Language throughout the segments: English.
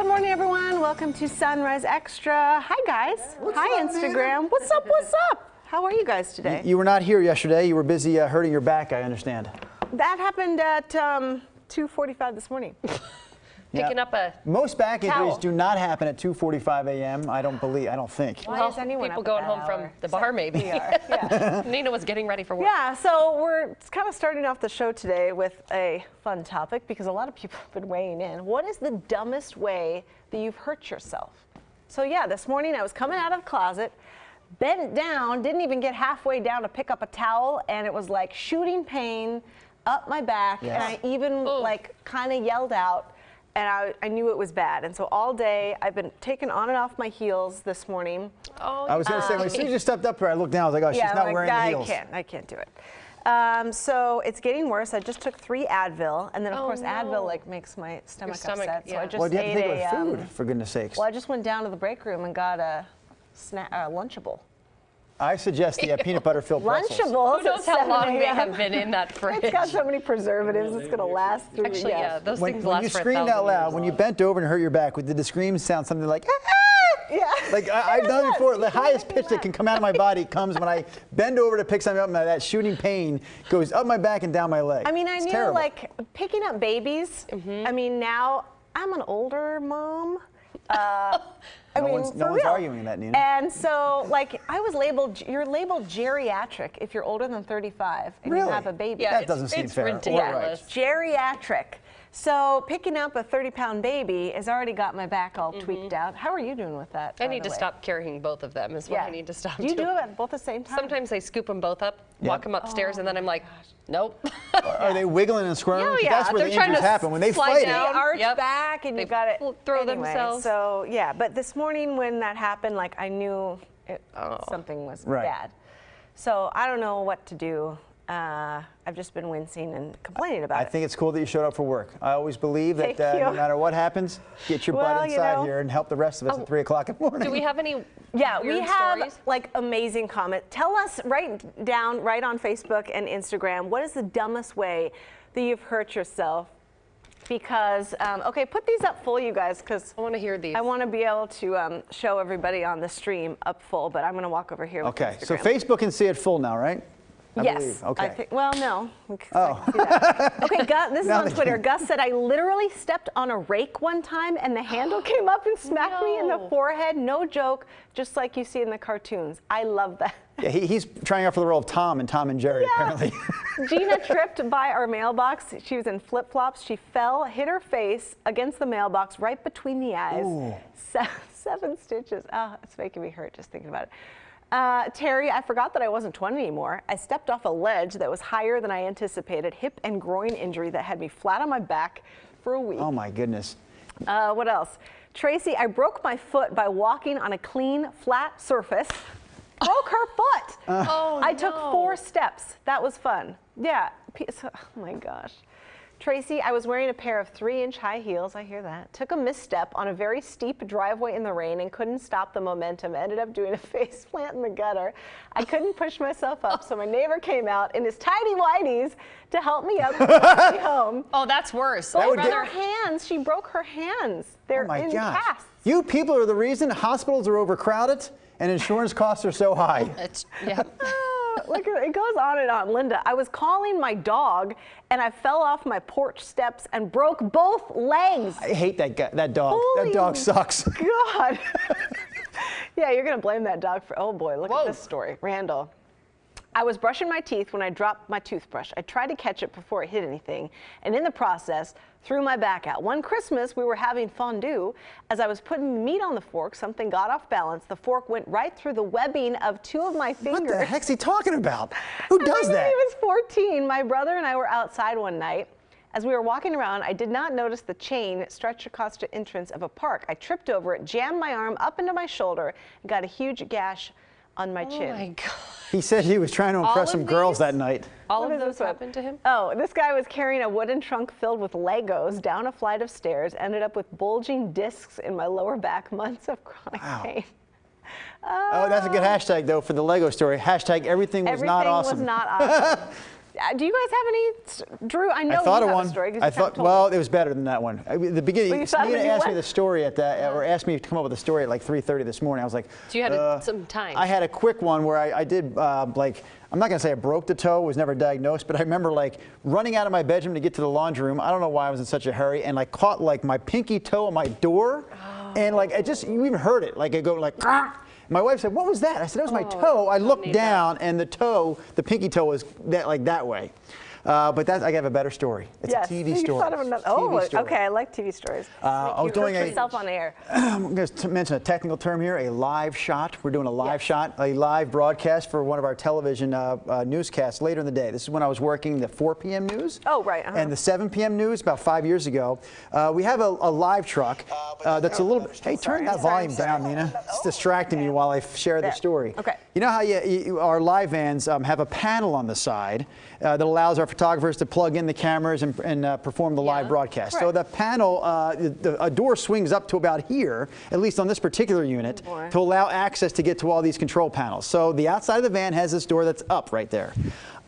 Good morning, everyone. Welcome to Sunrise Extra. Hi, guys. Hi, Instagram. What's up? What's up? How are you guys today? You were not here yesterday. You were busy hurting your back, I understand. That happened at 2:45 this morning. Picking up a Most back injuries towel. do not happen at 2:45 a.m. I don't think. Why well, is anyone people up going at home that from hour? the bar, maybe. We are. Yeah. Nina was getting ready for work. Yeah, so we're kind of starting off the show today with a fun topic because a lot of people have been weighing in. What is the dumbest way that you've hurt yourself? So yeah, this morning I was coming out of the closet, bent down, didn't even get halfway down to pick up a towel, and it was like shooting pain up my back, Yes. and I even like kind of yelled out, and I knew it was bad. And so all day I've been taking on and off my heels this morning. Oh, I was going to say, as soon as you stepped up here, I looked down, I was like, oh, she's I'm not like, wearing the heels. I can't do it. So it's getting worse. I just took 3 Advil, and then of course Advil like makes my stomach upset. So I just yeah. Well, you have to ate think a. about food, for goodness sakes. Well, I just went down to the break room and got a Lunchable. I suggest the peanut butter filled pretzels. Lunchables. Who knows how long they have been in that fridge? It's got so many preservatives. It's gonna last through. Actually, yeah, those things When last you for screamed 1,000 out loud, years. when you bent over and hurt your back, did the scream sound something like, ah, ah? Yeah. Like I've done it before. The highest pitch that can come out of my body comes when I bend over to pick something up, and that shooting pain goes up my back and down my leg. I mean, I It's knew terrible. like picking up babies. I mean, now I'm an older mom. No one's arguing that, Nina. And so, like, you're labeled geriatric if you're older than 35 and Really? you have a baby. Yeah, That doesn't seem it's fair or ridiculous. Geriatric. So picking up a 30-pound baby has already got my back all tweaked out. How are you doing with that? I by need the to way? stop carrying both of them. Is what Yeah. I need to stop Do you doing. do it at both the same time? Sometimes I scoop them both up, walk them upstairs, and then I'm like, nope. Are they wiggling and squirming? Oh, 'Cause yeah, That's where they're the trying injuries to happen. When they slide fight down. They arch Yep. back and They you got it. throw anyway, themselves. So yeah, but this morning when that happened, like I knew something was Right. bad. So I don't know what to do. I've just been wincing and complaining about I it. think it's cool that you showed up for work. I always believe that Thank you. no matter what happens, get your Well, butt you inside know. here and help the rest of us at 3 o'clock in the morning. Do we have any Yeah, weird we have stories? like amazing comments. Tell us right on Facebook and Instagram, what is the dumbest way that you've hurt yourself? Because, okay, put these up full, you guys, because I want to hear these. I want to be able to show everybody on the stream up full, but I'm going to walk over here with Okay, so Instagram. Facebook can see it full now, right? I Yes. believe. Okay. I think, well, no. We can see that. Okay, Gus, this is Now on they Twitter. can. Gus said, I literally stepped on a rake one time and the handle came up and smacked me in the No. forehead. No joke, just like you see in the cartoons. I love that. Yeah, he's trying out for the role of Tom in Tom and Jerry, Yeah. apparently. Gina tripped by our mailbox. She was in flip-flops. She fell, hit her face against the mailbox right between the eyes. Ooh. 7 stitches. Oh, it's making me hurt just thinking about it. Terry, I forgot that I wasn't 20 anymore. I stepped off a ledge that was higher than I anticipated. Hip and groin injury that had me flat on my back for a week. Oh, my goodness. What else? Tracy, I broke my foot by walking on a clean, flat surface. Broke her foot. Oh, I took no. 4 steps. That was fun. Yeah. Oh my gosh. Tracy, I was wearing a pair of 3-inch high heels. I hear that. Took a misstep on a very steep driveway in the rain and couldn't stop the momentum. Ended up doing a face plant in the gutter. I couldn't push myself up, so my neighbor came out in his tidy whities to help me up and brought me home. Oh, that's worse. Both would her get- hands. She broke her hands. They're Oh, my in gosh. casts. You people are the reason hospitals are overcrowded and insurance costs are so high. It's, yeah. Look, it goes on and on. Linda, I was calling my dog and I fell off my porch steps and broke both legs. I hate that guy, that dog. Holy That dog sucks. God. Yeah, you're going to blame that dog for, oh boy, look Whoa. at this story. Randall. I was brushing my teeth when I dropped my toothbrush. I tried to catch it before it hit anything, and in the process, threw my back out. One Christmas, we were having fondue. As I was putting the meat on the fork, something got off balance. The fork went right through the webbing of 2 of my fingers. What the heck's he talking about? Who does I that? think he was 14. My brother and I were outside one night. As we were walking around, I did not notice the chain stretched across the entrance of a park. I tripped over it, jammed my arm up into my shoulder, and got a huge gash on my chin. Oh my God. He said he was trying to impress All some of girls these? that night. All What of is those this one? happened to him? Oh, this guy was carrying a wooden trunk filled with Legos down a flight of stairs, ended up with bulging discs in my lower back, months of chronic Wow. pain. Oh, that's a good hashtag, though, for the Lego story. Hashtag everything was not awesome. Everything was not awesome. Do you guys have any, Drew? I know I thought you of have one. a story. 'Cause I you kinda thought, told well, me. it was better than that one. At the beginning, Well, you thought of Nina a new asked me one? the story at that, or asked me to come up with a story at like 3:30 this morning. I was like, So you had some time. I had a quick one where I did like, I'm not gonna say I broke the toe, was never diagnosed, but I remember like running out of my bedroom to get to the laundry room. I don't know why I was in such a hurry, and like caught like my pinky toe on my door, and like it just, you even heard it, like it go like. Ah! My wife said, "What was that?" I said, "That was my toe." I looked down, and the toe, the pinky toe, was that way. But I have a better story. It's Yes. a TV You story. thought of another. It's a TV story. Okay. I like TV stories. I was you doing hurt a- yourself on air. I'm going to mention a technical term here, a live shot. We're doing a live shot, a live broadcast for one of our television newscasts later in the day. This is when I was working the 4 p.m. news. Oh, right, uh-huh. And the 7 p.m. news about 5 years ago. We have a live truck that's a little bit. Hey, turn that volume down, Nina. It's distracting me while I share the There. story. Okay. You know how our live vans have a panel on the side that allows our photographers to plug in the cameras and perform the live broadcast. So the panel, a door swings up to about here, at least on this particular unit, to allow access to get to all these control panels. So the outside of the van has this door that's up right there.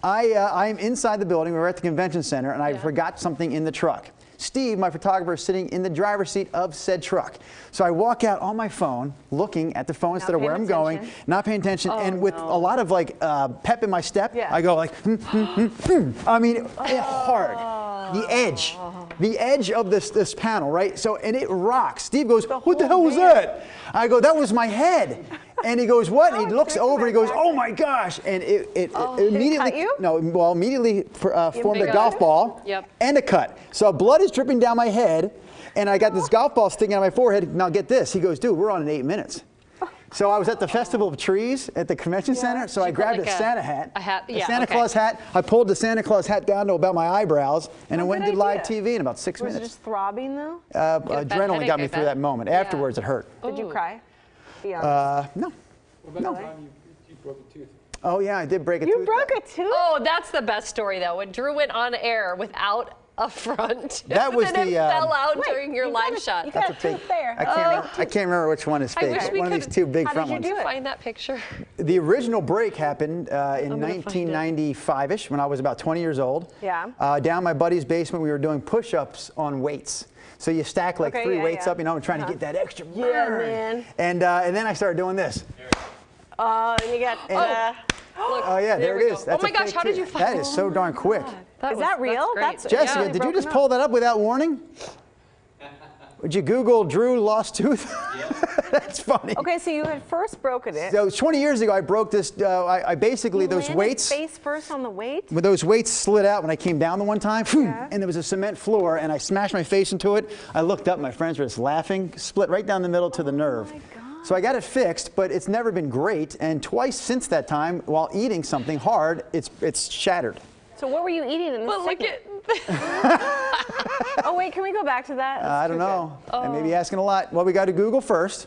I'm inside the building. We were at the convention center, and I forgot something in the truck. Steve, my photographer, is sitting in the driver's seat of said truck. So I walk out on my phone, looking at the phone instead of where I'm going, not paying attention, and with a lot of like pep in my step, I go like, I mean, hard. The edge of this panel, right? So, and it rocks. Steve goes, "What the hell was that?" I go, "That was my head." And he goes, "What?" And he looks over and he goes, "Oh my gosh!" And it immediately, cut you? no, well, immediately formed a Big golf cut? ball Yep. and a cut. So blood is dripping down my head, and I got this golf ball sticking out of my forehead. Now get this. He goes, "Dude, we're on in 8 minutes." So I was at the Festival of Trees at the convention center, so I grabbed like a Santa hat, a hat? Yeah, Santa okay. Claus hat. I pulled the Santa Claus hat down to about my eyebrows, and I went and good did live idea. TV in about 6 Was it minutes. just throbbing though? Adrenaline got me through that moment. Afterwards, it hurt. Did you cry? Be honest. No. What about the time you broke a tooth? Oh yeah, I did break a You tooth. broke a tooth? Oh, that's the best story though. When Drew went on air without a front. That was and then the, it fell out Wait, during your you got live a- shot. you got That's a a big. tooth there. I can't remember which one is I fake. wish but we one of these could- two big How front did you ones. do it? Find that picture. The original break happened in gonna find it. 1995-ish when I was about 20 years old. Yeah. Down my buddy's basement, we were doing push-ups on weights. So you stack like Okay, 3 yeah, weights yeah. up, you know, and trying to get that extra burn. Yeah, man. And then I started doing this. Oh, and you got. Look, Oh yeah, there we it go. is. That's oh my a gosh, fake how did you tooth. find That is so darn quick. Is that real? great. That's- Jessica, Yeah. did you just Broken pull that up without warning? Would you Google Drew lost tooth? That's funny. Okay, so you had first broken it. So 20 years ago, I broke this. I basically You those landed weights. face first on the weight. When those weights slid out when I came down the one time, Yeah. and there was a cement floor, and I smashed my face into it. I looked up, my friends were just laughing, split right down the middle to the nerve. my God. So I got it fixed, but it's never been great. And twice since that time, while eating something hard, it's shattered. So what were you eating in this But look segment? at Oh wait, can we go back to that? I don't know. I may be asking a lot. Well, we got to Google first.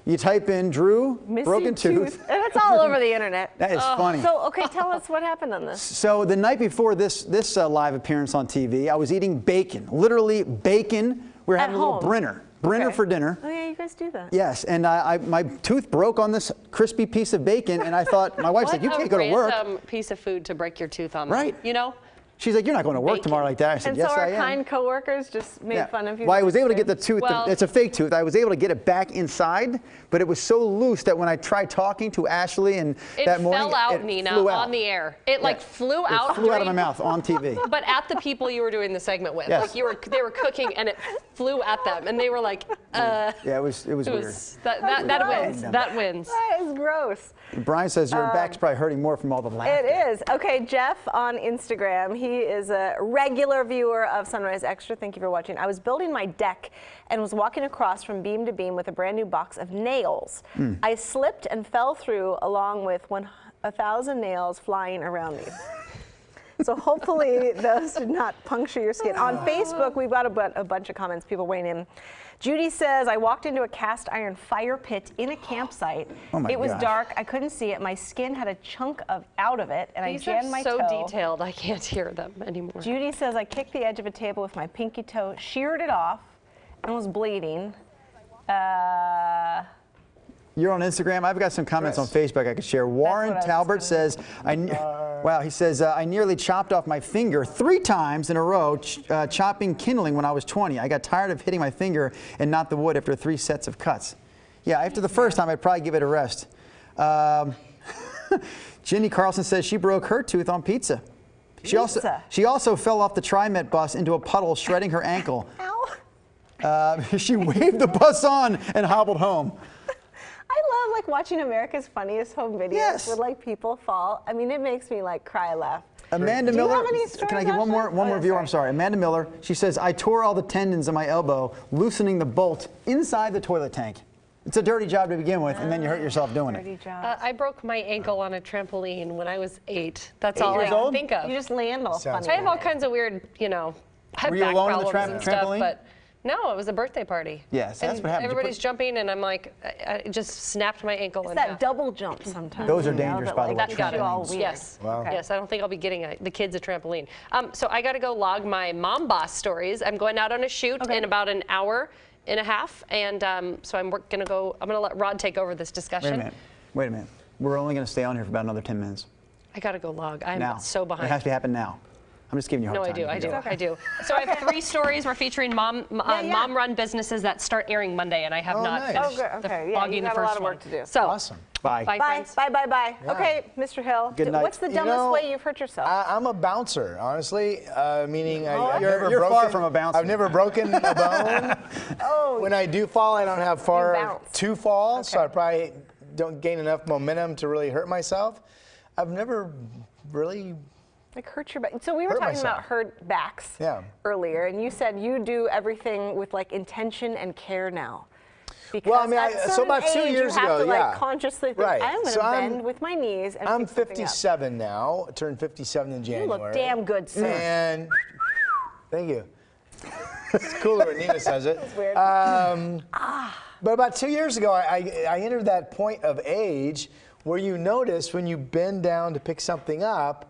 You type in Drew Missing broken tooth. And it's all over the internet. That is funny. So okay, tell us what happened on this. So the night before this live appearance on TV, I was eating bacon, literally bacon. We were At having a little home? Brenner Okay. for dinner. Oh yeah, you guys do that. Yes, and my tooth broke on this crispy piece of bacon, and I thought, my wife said, "You what can't a go to work." random piece of food to break your tooth on. Right. You know? She's like, "You're not going to work Bacon. tomorrow like that." I said, And "Yes, so our I am." kind coworkers just made Yeah. fun of you. Well, I was able to get the tooth. Well- It's a fake tooth. I was able to get it back inside, but it was so loose that when I tried talking to Ashley and It that morning, fell out, it Nina, flew out. on the air. It like Yeah. flew It out. flew out of my during- mouth on TV. But at the people you were doing the segment with, Yes. like they were cooking and it flew at them, and they were like, Yeah, it was it weird. was that wins. That wins. That is gross. Brian says your back's probably hurting more from all the laughter. It is. Okay, Jeff on Instagram. He is a regular viewer of Sunrise Extra. Thank you for watching. I was building my deck and was walking across from beam to beam with a brand new box of nails. I slipped and fell through along with 1,000 nails flying around me. So hopefully those did not puncture your skin. On Facebook, we've got a bunch of comments, people weighing in. Judy says, I walked into a cast iron fire pit in a campsite. Oh my it was gosh. dark. I couldn't see it. My skin had a chunk out of it, and These I jammed are my so toe. detailed. I can't hear them anymore. Judy says, I kicked the edge of a table with my pinky toe, sheared it off, and was bleeding. You're on Instagram. I've got some comments on Facebook I could share. Warren what I was Talbert gonna says, Wow, he says, I nearly chopped off my finger 3 times in a row chopping kindling when I was 20. I got tired of hitting my finger and not the wood after 3 sets of cuts. Yeah, after the first time, I'd probably give it a rest. Ginny Carlson says she broke her tooth on pizza. She also fell off the TriMet bus into a puddle, shredding her ankle. Ow. She waved the bus on and hobbled home. I love like watching America's Funniest Home Videos Yes. where like people fall. I mean, it makes me like cry, laugh. Amanda Do you Miller, have any stories, can I get one more Ashley? review? I'm sorry. Amanda Miller, she says, I tore all the tendons in my elbow, loosening the bolt inside the toilet tank. It's a dirty job to begin with, and then you hurt yourself doing it. Dirty job. I broke my ankle on a trampoline when I was 8. That's 8 all I years can old? think of. You just land all Sounds funny. I have all kinds of weird, you know, I have Were you back alone on the problems and stuff, trampoline? but no, it was a birthday party. Yes, that's And what happens. You everybody's jumping, and I'm like, I just snapped my ankle. It's in that half. double jump sometimes. Those are you know, dangerous, that, by the like, way, gets you all trampolines. weird. Yes. Wow. Okay. Yes, I don't think I'll be getting the kids a trampoline. So I got to go log my mom boss stories. I'm going out on a shoot in about an hour and a half, and so I'm going to let Rod take over this discussion. Wait a minute. We're only going to stay on here for about another 10 minutes. I got to go log. I'm Now. so behind. It has to happen now. I'm just giving you a No, hard I time. do. You can go. So I have 3 stories. We're featuring mom-run businesses that start airing Monday, and I have not nice. finished Oh, good. Okay. the Yeah, logging you the got a first lot of work one. to do. So, Awesome. Bye. bye, Bye, friends. bye, bye, bye. Yeah. Okay, Mr. Hill. Good night. What's the You dumbest know, way you've hurt yourself? I'm a bouncer, honestly, meaning I've you're never broken, far from a bouncer. I've never broken a bone. Oh, When I do fall, I don't have far bounce. to fall, so Okay. I probably don't gain enough momentum to really hurt myself. I've never really. like hurt your back. So we were Hurt talking myself. about hurt backs Yeah. earlier, and you said you do everything with like intention and care now. Because Well, I mean, at so certain about 2 age, years you have ago, to, like, yeah. consciously think, Right. I'm going to So I'm- bend with my knees and I'm pick something up. 57 now. Turned 57 in You January. look damn good, sir. And thank you. It's cooler when Nina says it. It's weird. But about 2 years ago, I entered that point of age where you notice when you bend down to pick something up,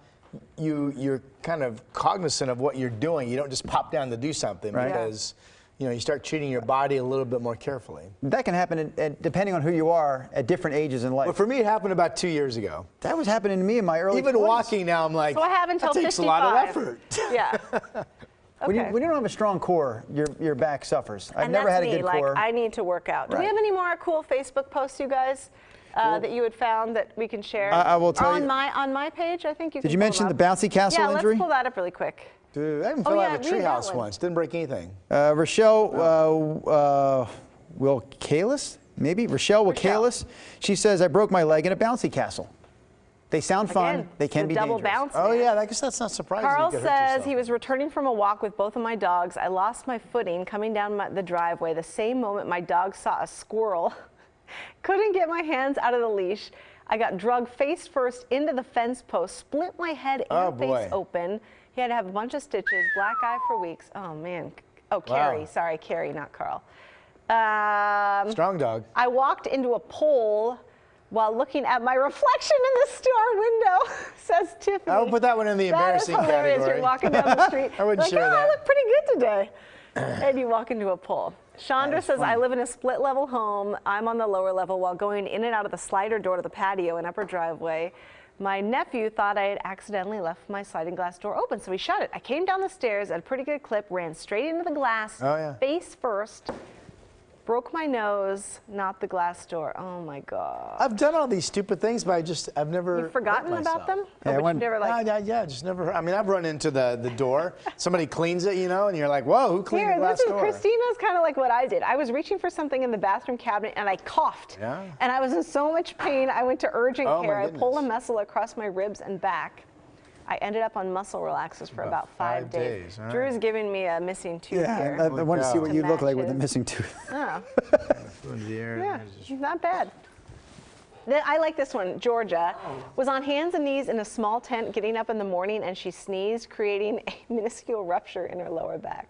you're kind of cognizant of what you're doing. You don't just pop down to do something Right. because you start treating your body a little bit more carefully. That can happen, depending on who you are, at different ages in life. But for me, it happened about 2 years ago. That was happening to me in my early Even 20s. walking now, I'm like, So I have until that takes 55. a lot of effort. Yeah. When you Okay. don't have a strong core, your back suffers. I've And never that's had a me. good Like, core. I need to work out. Do we Right. have any more cool Facebook posts, you guys, that you had found that we can share? I will tell on you- on my page, I think you can Did you pull mention the them up. bouncy castle yeah, injury? let's pull that up really quick. Dude, I even Oh, fell out yeah, of a read that treehouse one. once. Didn't break anything. Rochelle Wilcalis, maybe? Rochelle Wilcalis. She says, I broke my leg in a bouncy castle. They sound fun. Again, They can the be double dangerous. bounce. Oh man. yeah, I guess that's not surprising. Carl you could hurt says yourself. he was returning from a walk with both of my dogs. I lost my footing coming down the driveway. The same moment my dog saw a squirrel. Couldn't get my hands out of the leash. I got drugged face first into the fence post, split my head Oh, and face boy. open. He had to have a bunch of stitches, black eye for weeks. Oh man. Oh, Carrie. Wow. Sorry, Carrie, not Carl. Strong dog. I walked into a pole while looking at my reflection in the store window, says Tiffany. I would put that one in the embarrassing That is hilarious. category. You're walking down the street. I wouldn't like, share oh, I that. look pretty good today. And you walk into a pole. Chandra says, I live in a split level home. I'm on the lower level while going in and out of the slider door to the patio and upper driveway. My nephew thought I had accidentally left my sliding glass door open, so he shut it. I came down the stairs at a pretty good clip, ran straight into the glass, Oh, yeah. face first, broke my nose, not the glass door. Oh my God. I've done all these stupid things, but I've never. You've forgotten hurt about them? myself. Oh, but when- you never like. Yeah, just never. I mean, I've run into the door. Somebody cleans it, and you're like, whoa, who cleaned the Here, glass this is door? Christina's kind of like what I did. I was reaching for something in the bathroom cabinet and I coughed. Yeah. And I was in so much pain, I went to urgent Oh, my care. I pulled a goodness. muscle across my ribs and back. I ended up on muscle relaxers for about 5 days. all right. Drew's giving me a missing tooth Yeah, here. I want to see what To you look like match with a his. missing tooth. Oh, Flew into the air, yeah, and I just- not bad. Then I like this one. Georgia Oh. was on hands and knees in a small tent getting up in the morning and she sneezed, creating a minuscule rupture in her lower back.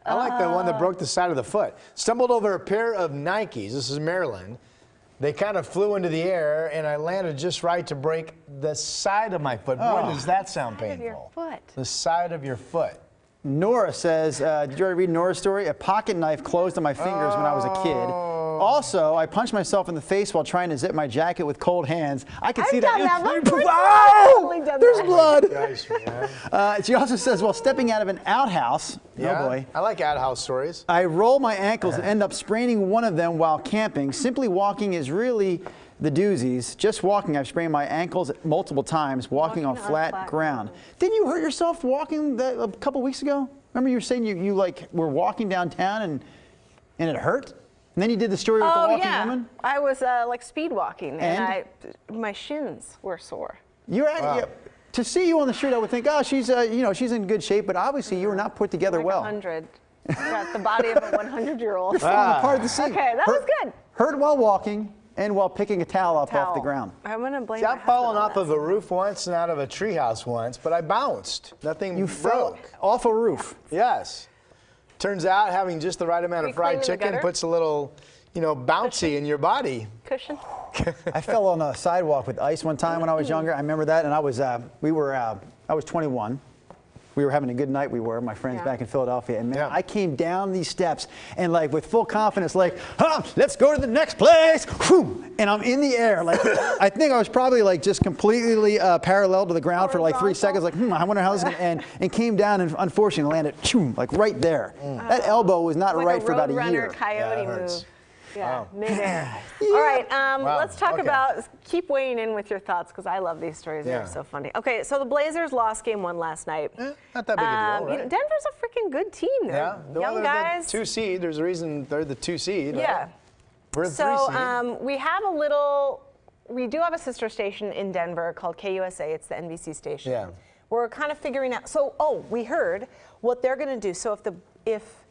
I like the one that broke the side of the foot. Stumbled over a pair of Nikes. This is Maryland. They kind of flew into the air, and I landed just right to break the side of my foot. Boy, does that sound Side of your painful. foot. The side of your foot. Nora says, did you already read Nora's story? A pocket knife closed on my fingers when I was a kid. Also, I punched myself in the face while trying to zip my jacket with cold hands. I could see done that. that before. Wow! I've done There's that. blood. Gosh, man. She also says, while stepping out of an outhouse, Yeah, oh boy, I like outhouse stories. I roll my ankles and end up spraining one of them while camping. Simply walking is really the doozies. Just walking, I've sprained my ankles multiple times walking on flat ground. Didn't you hurt yourself walking a couple weeks ago? Remember you were saying you like were walking downtown and it hurt? And then you did the story with the walking woman? I was like speed walking and my shins were sore. You're at to see you on the street, I would think, oh, she's she's in good shape, but obviously you were not put together Like well. 100. Got the body of a 100-year-old. Falling apart at the seams. Okay, that was good. Hurt while walking and while picking a towel up off the ground. I'm gonna blame. See, I've fallen off of a roof once and out of a treehouse once, but I bounced. Nothing You fell broke. off a roof. Yes. Turns out having just the right amount of fried cleaning the chicken gutter? puts a little, bouncy in your body. Cushion. I fell on a sidewalk with ice one time when I was younger. I remember that, and I was I was 21. We were having a good night. My friends back in Philadelphia, and man, I came down these steps and like with full confidence, like, let's go to the next place. Whew, and I'm in the air, like I think I was probably like just completely parallel to the ground for like 3 seconds, like, I wonder how this is gonna end, and came down and unfortunately landed, like right there. That elbow was not Like right for about a year. Coyote it move. hurts. Yeah, midair. All right, let's talk about, keep weighing in with your thoughts because I love these stories. They're so funny. Okay, so the Blazers lost game 1 last night. Not that big a deal, right? Denver's a freaking good team. They're young they're guys. The 2 seed. There's a reason they're the 2 seed. Yeah. Right? We're the 3 So seed. we do have a sister station in Denver called KUSA. It's the NBC station. Yeah. We're kind of figuring out. So, we heard what they're going to do. So if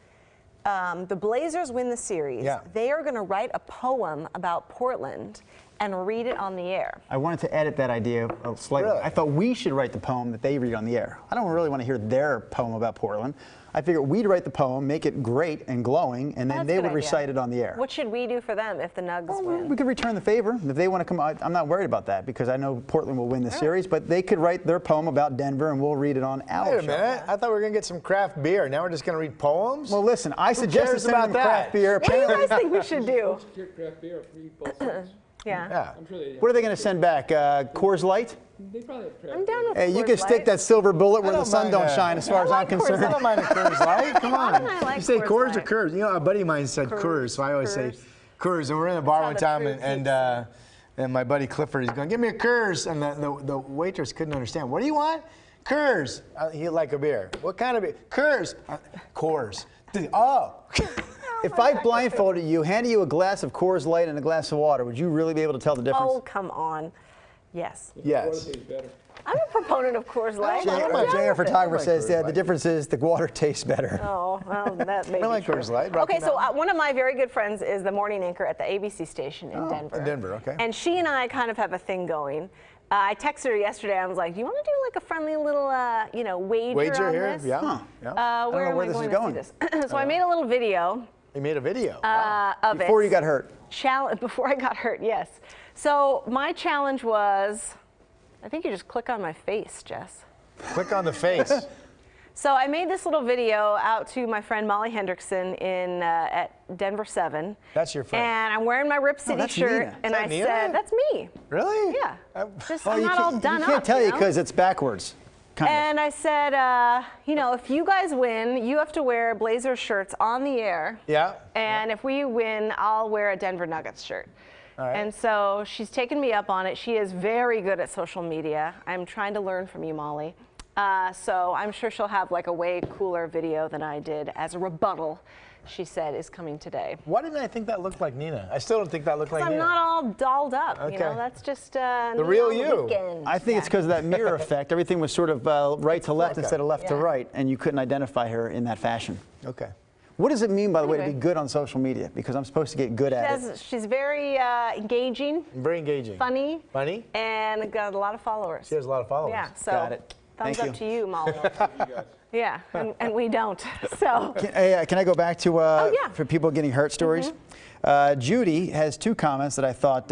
the Blazers win the series, they are going to write a poem about Portland and read it on the air. I wanted to edit that idea slightly. Really? I thought we should write the poem that they read on the air. I don't really want to hear their poem about Portland. I figured we'd write the poem, make it great and glowing, and then they would recite it on the air. What should we do for them if the Nugs win? We could return the favor. If they want to come out, I'm not worried about that because I know Portland will win the series, but they could write their poem about Denver and we'll read it on our Wait a show. minute. I thought we were going to get some craft beer. Now we're just going to read poems? Well, listen, I suggested cares sending about them craft that? beer. What do you guys think we should do? Craft beer if we both sides. Yeah. I'm sure they What are they going to send back? Coors Light? They probably have craft I'm down with Hey, you Coors can stick Light. that silver bullet where I the don't sun mind don't that. shine as far as I I'm like Coors concerned. Light. I don't mind a Coors Light. Come on. I like You say Coors Coors or Light. Coors? A buddy of mine said Coors, so I always say Coors. And we're in a bar how one the time, truth and my buddy Clifford, he's going, "Give me a Coors," and the waitress couldn't understand. "What do you want?" "Coors." He'd like a beer. "What kind of beer?" "Coors." "Coors." "Oh." If I blindfolded you, handed you a glass of Coors Light and a glass of water, would you really be able to tell the difference? Oh, come on. Yes. Yes. better. I'm a proponent of Coors Light. I don't I'm mind down Jay, our with it. photographer, like says Coors the Light. difference is the water tastes better. Oh, well, that may I be like true. Coors Light. Rocky Okay, so Mountain. one of my very good friends is the morning anchor at the ABC station in Denver. in Denver, okay. And she and I kind of have a thing going. I texted her yesterday. I was like, "Do you want to do like a friendly little, wager on here? this?" Yeah. Huh. Yeah. Where know am where I this is going to see this? So I made a little video You made a video. of Before it. you got hurt. Before I got hurt, yes. So my challenge was, I think you just click on my face, Jess. Click on the face. So I made this little video out to my friend Molly Hendrickson at Denver 7. That's your friend. And I'm wearing my Rip City that's shirt, Nina. and Is I that Nina? said, "That's me." Really? Yeah. Just Well, I'm you not all can't, done you up. can't tell you know? because it's backwards. Kind of. And I said, if you guys win, you have to wear Blazers shirts on the air. Yeah. And if we win, I'll wear a Denver Nuggets shirt. All right. And so she's taken me up on it. She is very good at social media. I'm trying to learn from you, Molly. So I'm sure she'll have like a way cooler video than I did as a rebuttal, she said, is coming today. Why didn't I think that looked like Nina? I still don't think that looked like I'm Nina. not all dolled up, Okay. That's just the real you. I think it's because of that mirror effect. Everything was sort of right to left instead of left to Yeah. right, and you couldn't identify her in that fashion. Okay. What does it mean, by the way, to be Anyway. good on social media? Because I'm supposed to get good at it. She's very engaging, Very engaging. funny, Funny? and got a lot of followers. She has a lot of followers. Yeah, so Got it. thumbs Thank up to you, Molly. Yeah, and we don't. So Can I go back to yeah. for people getting hurt stories? Judy has 2 comments that I thought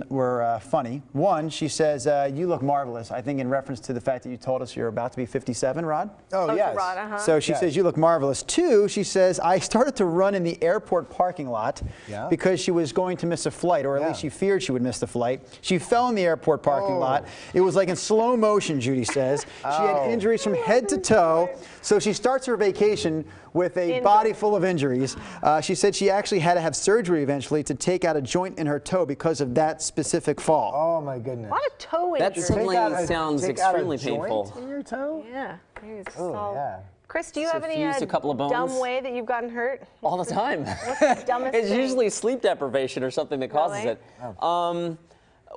were funny. One, she says, "You look marvelous." I think in reference to the fact that you told us you're about to be 57, Rod. Oh, yes. Rod, So she says, "You look marvelous." 2, she says, "I started to run in the airport parking lot because she was going to miss a flight, or at least she feared she would miss the flight. She fell in the airport parking lot. It was like in slow motion," Judy says. She had injuries from head to toe. So she starts her vacation with a body full of injuries. She said she actually had to have surgery eventually to take out a joint in her toe because of that specific fall. Oh my goodness. a lot of toe That injuries. certainly sounds Take out a extremely joint painful. in your toe? Yeah. Maybe it's Oh, all- yeah. Chris, do you So have any fused a couple of bones. dumb way that you've gotten hurt? All the time. the dumbest It's thing? usually sleep deprivation or something that causes Really? it.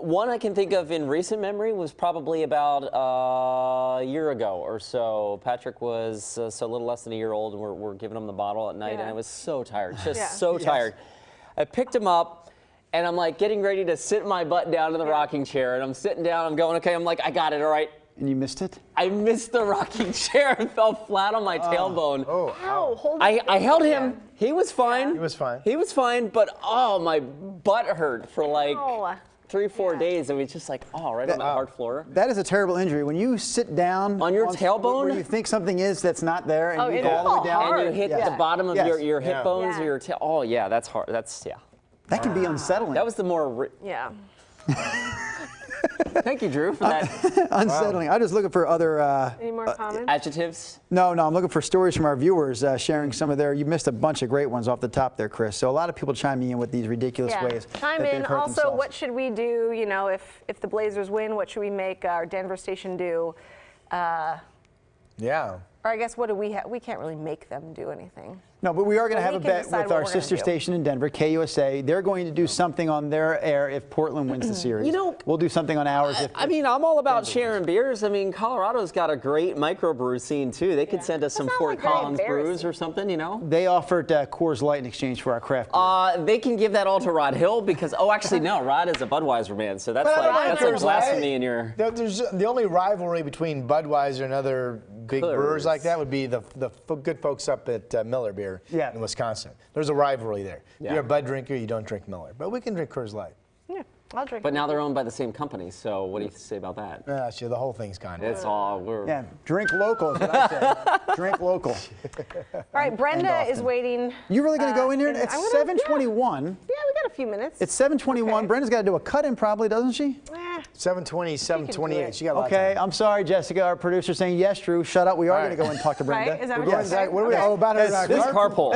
One I can think of in recent memory was probably about a year ago or so. Patrick was so a little less than a year old, and we're giving him the bottle at night, and I was so tired, just so tired. I picked him up, and I'm like getting ready to sit my butt down in the rocking chair, and I'm sitting down, I'm going, okay, I'm like, I got it, all right. And you missed it? I missed the rocking chair and fell flat on my tailbone. Oh, Ow, hold I held him. He was fine. He was fine. He was fine, but oh, my butt hurt for like Ow. 3-4 days. I mean, just like, oh, right on the hard floor. That is a terrible injury. When you sit down On your tailbone? where you think something is that's not there, and you it go all the way is down, hard. And you hit Yes. the bottom of Yes. your hip bones Yeah. or your tail. Oh, yeah, that's hard. That's, yeah. that can be unsettling. That was the more. Yeah. Thank you, Drew, for that. unsettling. I'm just looking for other. Any more comments? Adjectives. No, I'm looking for stories from our viewers sharing some of their. You missed a bunch of great ones off the top there, Chris. So a lot of people chiming in with these ridiculous ways. Chime that they've in. hurt Also, themselves. what should we do? You know, if the Blazers win, what should we make our Denver station do? Yeah. Or I guess what do we have? We can't really make them do anything. No, but we are going to Well, have we a can bet decide with what our we're gonna sister do. station in Denver, KUSA. They're going to do something on their air if Portland wins the series. You know, we'll do something on ours if. I mean, I'm all about sharing beers. I mean, Colorado's got a great microbrew scene, too. They could send us some That's not, Fort like, very Collins brews embarrassing. or something, you know? They offered Coors Light in exchange for our craft beer. They can give that all to Rod Hill because, oh, actually, no, Rod is a Budweiser man, so that's But I don't like, think that's like there's, blasphemy right? in your. There's the only rivalry between Budweiser and other big brewers like that would be the good folks up at Miller Beer in Wisconsin. There's a rivalry there. Yeah. You're a Bud drinker, you don't drink Miller. But we can drink Coors Light. Yeah, I'll drink. But now they're owned by the same company, so what do you say about that? Yeah, sure, the whole thing's gone. It's all, we're. Yeah, drink local is what I say. Drink local. All right, Brenda is waiting. You really going to go in here? and It's I'm gonna- 7:21. Yeah, we got a few minutes. It's 7:21. Okay. Brenda's got to do a cut-in probably, doesn't she? 7:20, 7:28. She got a lot of Okay, time. I'm sorry, Jessica, our producer, saying yes, Drew. Shut up. We are going to go and talk to Brenda. Right? Is that We're what going you're saying? What are we? Okay. Oh, about her This carpool.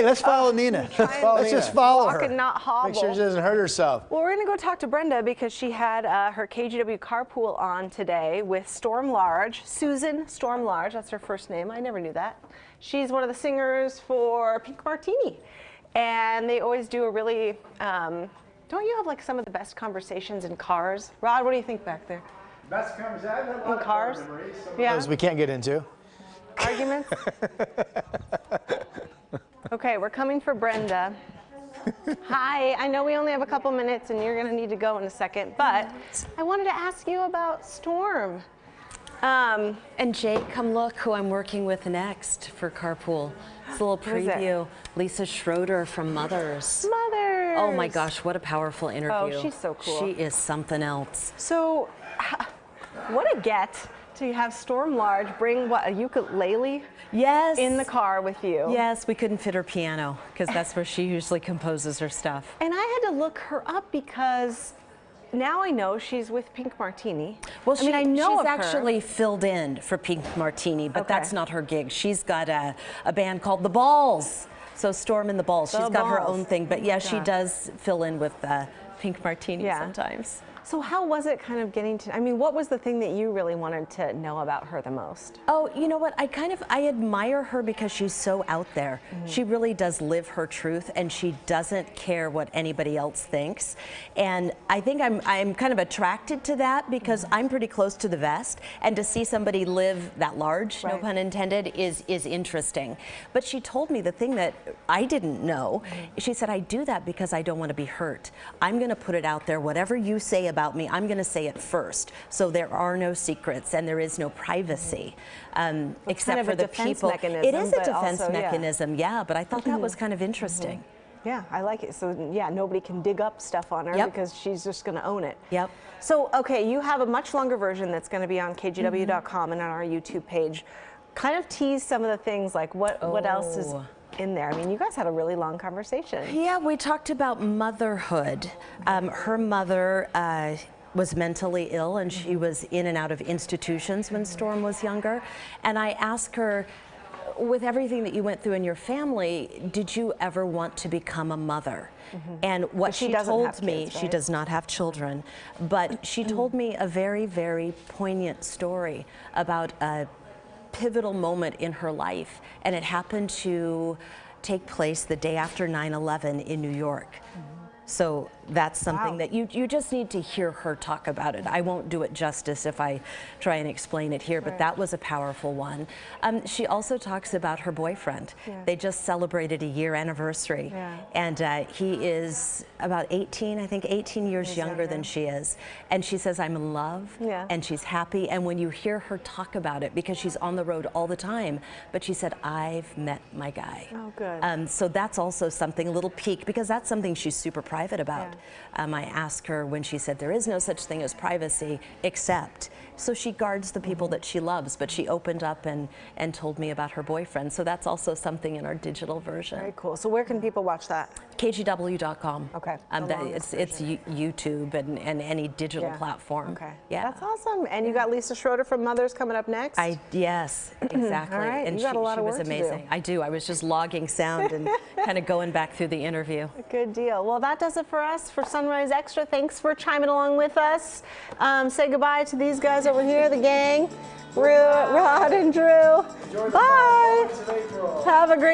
Let's follow Nina. Let's just follow Walk and her. not hobble. Make sure she doesn't hurt herself. Well, we're going to go talk to Brenda because she had her KGW carpool on today with Storm Large, Susan Storm Large. That's her first name. I never knew that. She's one of the singers for Pink Martini. And they always do a really, don't you have like some of the best conversations in cars? Rod, what do you think back there? Best conversation I've had In cars? Yeah. Those we can't get into. Arguments? Okay, we're coming for Brenda. Hi, I know we only have a couple minutes and you're going to need to go in a second, but I wanted to ask you about Storm. And Jake, come look who I'm working with next for Carpool. It's a little Who is it? preview. Lisa Schroeder from Mothers. Mothers! Oh my gosh, what a powerful interview. she's so cool. She is something else. So, what a get to have Storm Large bring what, a ukulele Yes. in the car with you. Yes, we couldn't fit her piano because that's where she usually composes her stuff. And I had to look her up because now I know she's with Pink Martini. Well, I mean, I know she's of her. actually filled in for Pink Martini, but Okay. that's not her gig. She's got a band called The Balls. So Storm and the Balls. The She's got her Balls. own thing, but yeah, she Gosh. does fill in with Pink Martini Yeah. sometimes. So how was it kind of getting to, I mean, what was the thing that you really wanted to know about her the most? Oh, you know what? I admire her because she's so out there. She really does live her truth, and she doesn't care what anybody else thinks. And I think I'm kind of attracted to that because I'm pretty close to the vest, and to see somebody live that large, no Right. pun intended, is interesting. But she told me the thing that I didn't know. She said, I do that because I don't want to be hurt. I'm going to put it out there. Whatever you say about me, I'm going to say it first. So there are no secrets and there is no privacy, except kind of for a the defense people. mechanism, It is a but defense also, yeah. mechanism, yeah. But I thought that was kind of interesting. Yeah, I like it. So yeah, nobody can dig up stuff on her Yep. because she's just going to own it. Yep. So, okay, you have a much longer version that's going to be on kgw.com and on our YouTube page. Kind of tease some of the things, like what else is in there? I mean, you guys had a really long conversation. Yeah, we talked about motherhood. Her mother was mentally ill and she was in and out of institutions when Storm was younger. And I asked her, with everything that you went through in your family, did you ever want to become a mother? And what she told me, kids, right? she does not have children, but she told me a very, very poignant story about a pivotal moment in her life, and it happened to take place the day after 9/11 in New York. So that's something that you just need to hear her talk about it. I won't do it justice if I try and explain it here, but that was a powerful one. She also talks about her boyfriend. They just celebrated a year anniversary, and he is about 18, I think 18 years younger than she is. And she says, I'm in love, and she's happy. And when you hear her talk about it, because she's on the road all the time, but she said, I've met my guy. Oh, good. So that's also something, a little peek, because that's something she's super private about. I asked her when she said there is no such thing as privacy, except, so she guards the people that she loves, but she opened up and told me about her boyfriend. So that's also something in our digital version. Very cool. So where can people watch that? KGW.com. Okay. It's YouTube and any digital platform. Okay. Yeah. That's awesome. And you got Lisa Schroeder from Mothers coming up next? Yes, exactly. All right. And You got a lot she of was work to do. amazing. I do. I was just logging sound and kind of going back through the interview. Good deal. Well, that does it for us for Sunrise Extra. Thanks for chiming along with us. Say goodbye to these guys over here, the gang. Rod and Drew. Bye. Have a great